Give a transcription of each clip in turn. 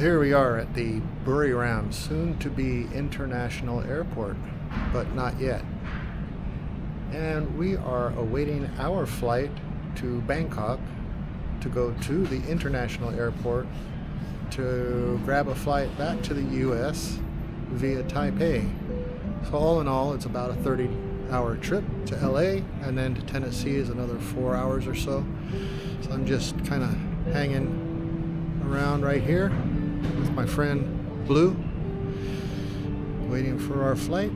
here we are at the Buriram, soon-to-be international airport, but not yet. And we are awaiting our flight to Bangkok to go to the international airport to grab a flight back to the US via Taipei. So all in all, it's about a 30-hour trip to LA, and then to Tennessee is another 4 hours or so. So I'm just kind of hanging around right here with my friend Blue, waiting for our flight.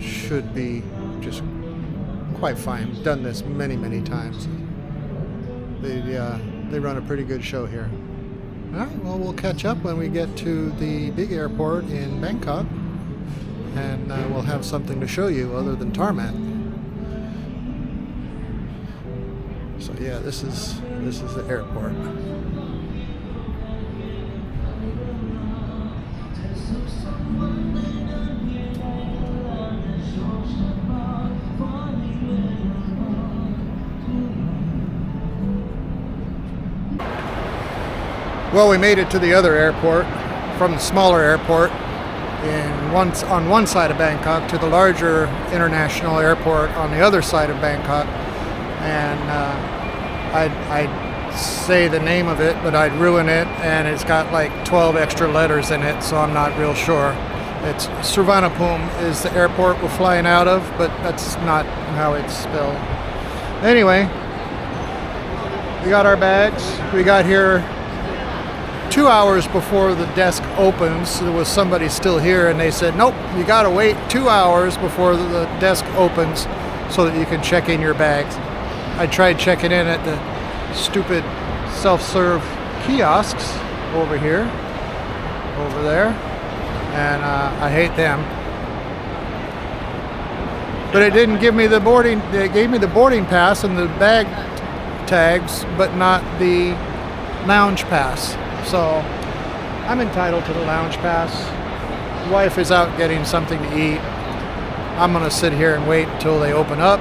Should be just quite fine. Done this many times. They run a pretty good show here. All right, well, we'll catch up when we get to the big airport in Bangkok, and we'll have something to show you other than tarmac. So yeah, this is the airport. Well, we made it to the other airport from the smaller airport on one side of Bangkok to the larger international airport on the other side of Bangkok. And I'd say the name of it, but I'd ruin it, and it's got like 12 extra letters in it, so I'm not real sure. It's Suvarnabhumi is the airport we're flying out of, but that's not how it's spelled. Anyway, we got our bags. We got here 2 hours before the desk opens. There was somebody still here, and they said, nope, you gotta wait 2 hours before the desk opens so that you can check in your bags. I tried checking in at the stupid self-serve kiosks over here, over there, and I hate them. But it didn't give me the boarding. They gave me the boarding pass and the bag tags, but not the lounge pass. So I'm entitled to the lounge pass. The wife is out getting something to eat. I'm gonna sit here and wait until they open up,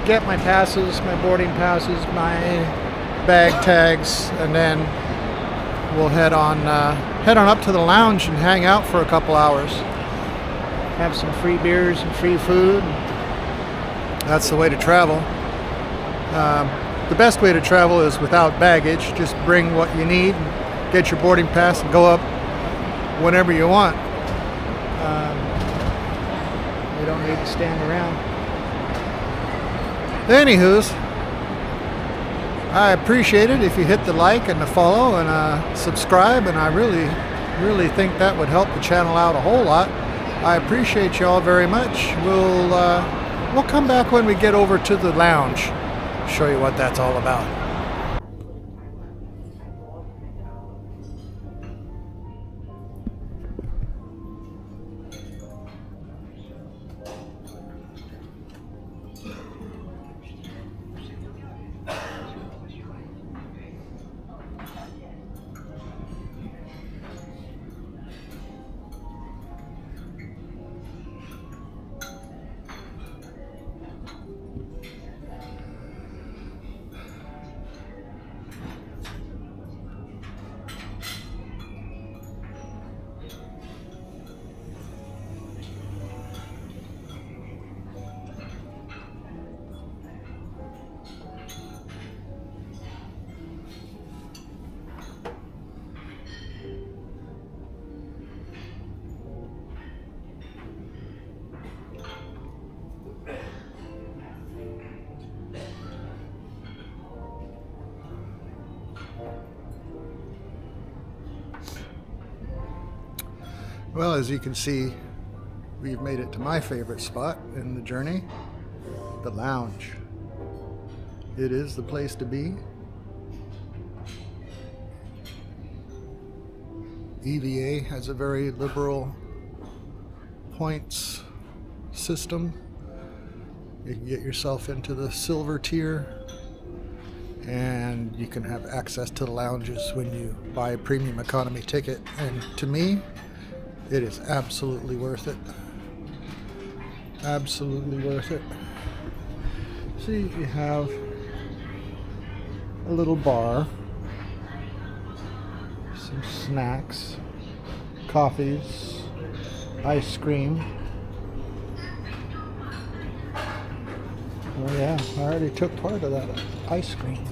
get my passes, my boarding passes, my bag tags, and then we'll head on up to the lounge and hang out for a couple hours. Have some free beers and free food. That's the way to travel. The best way to travel is without baggage. Just bring what you need, get your boarding pass, and go up whenever you want. You don't need to stand around. Anywho's, I appreciate it if you hit the like and the follow and subscribe, and I really think that would help the channel out a whole lot. I appreciate you all very much. We'll come back when we get over to the lounge. Show you what that's all about. Well, as you can see, we've made it to my favorite spot in the journey, the lounge. It is the place to be. EVA has a very liberal points system. You can get yourself into the silver tier, and you can have access to the lounges when you buy a premium economy ticket. And to me, it is absolutely worth it. Absolutely worth it. See, you have a little bar some snacks, coffees, ice cream. Oh yeah, I already took part of that ice cream.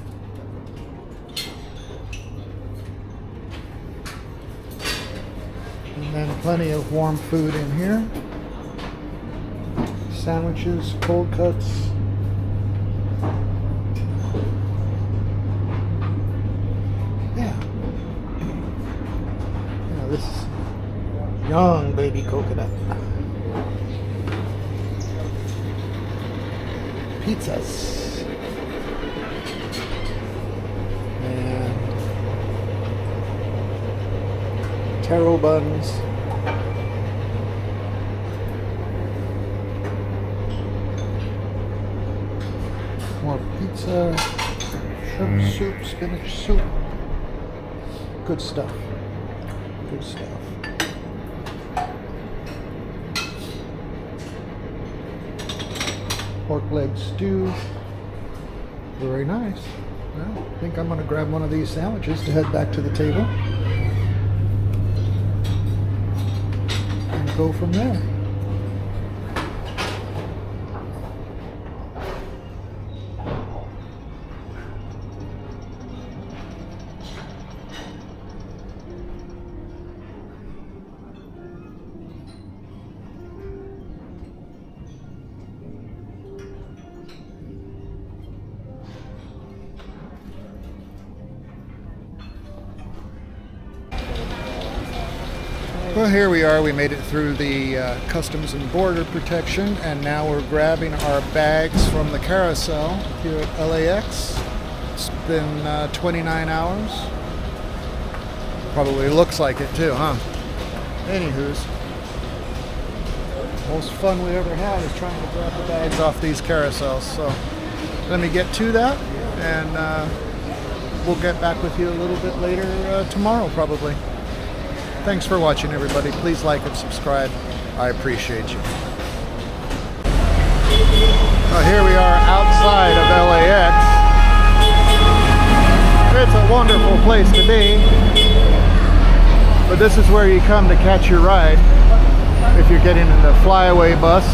And then plenty of warm food in here. Sandwiches, cold cuts. Yeah. Yeah, this is young baby coconut. Pizzas. And taro buns. More pizza, shrimp soup, spinach soup. Good stuff. Good stuff. Pork leg stew. Very nice. Well, I think I'm going to grab one of these sandwiches to head back to the table and go from there. Well, here we are. We made it through the Customs and Border Protection, and now we're grabbing our bags from the carousel here at LAX. It's been 29 hours. Probably looks like it too, huh? Anywho's, most fun we ever had is trying to grab the bags off these carousels. So let me get to that, and we'll get back with you a little bit later tomorrow, probably. Thanks for watching, everybody. Please like and subscribe. I appreciate you. Well, here we are outside of LAX. It's a wonderful place to be. But this is where you come to catch your ride if you're getting in the flyaway bus.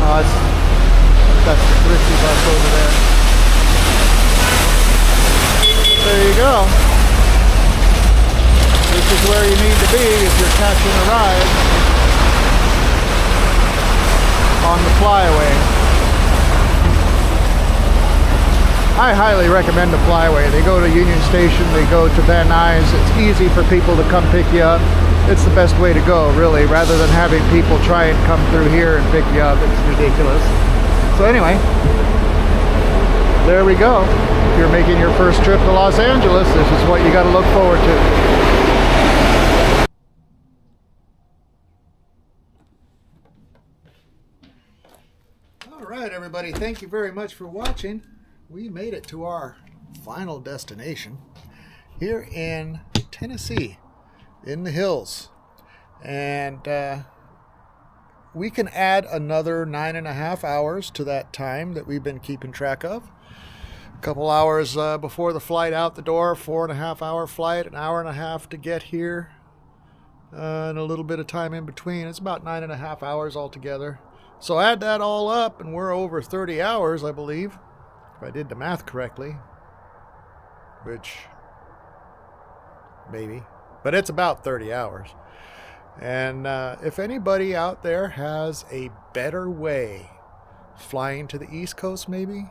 That's the thrifty bus over there. There you go. This is where you need to be if you're catching a ride on the flyaway. I highly recommend the flyaway. They go to Union Station, they go to Van Nuys. It's easy for people to come pick you up. It's the best way to go, really, rather than having people try and come through here and pick you up. It's ridiculous. So anyway, there we go. If you're making your first trip to Los Angeles, this is what you got to look forward to. Alright, everybody, thank you very much for watching. We made it to our final destination here in Tennessee, in the hills. And we can add another 9.5 hours to that time that we've been keeping track of. A couple hours before the flight out the door, 4.5 hour flight, an hour and a half to get here, and a little bit of time in between. It's about 9.5 hours altogether. So add that all up, and we're over 30 hours, I believe, if I did the math correctly, which, maybe, but it's about 30 hours. And if anybody out there has a better way, flying to the East Coast maybe,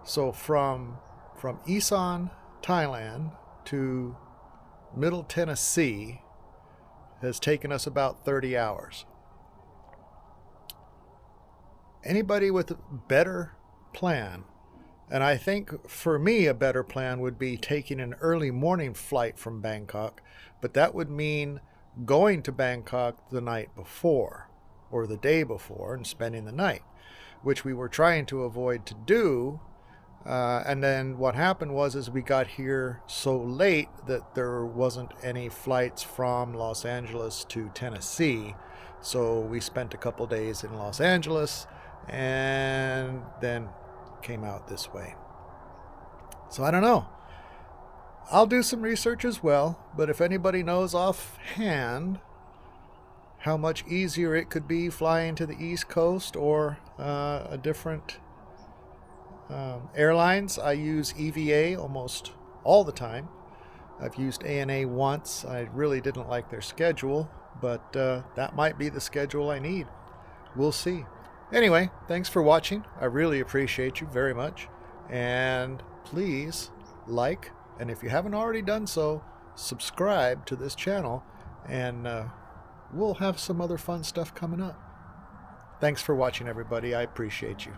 so from Issan, Thailand to Middle Tennessee has taken us about 30 hours. Anybody with a better plan, and I think for me a better plan would be taking an early morning flight from Bangkok, but that would mean going to Bangkok the night before or the day before and spending the night, which we were trying to avoid to do. And then what happened was we got here so late that there wasn't any flights from Los Angeles to Tennessee. So we spent a couple days in Los Angeles and then came out this way. So I don't know. I'll do some research as well, but if anybody knows offhand how much easier it could be flying to the East Coast or a different airlines, I use EVA almost all the time. I've used ANA once. I really didn't like their schedule, but that might be the schedule I need. We'll see. Anyway, thanks for watching. I really appreciate you very much. And please like, and if you haven't already done so, subscribe to this channel, and we'll have some other fun stuff coming up. Thanks for watching, everybody. I appreciate you.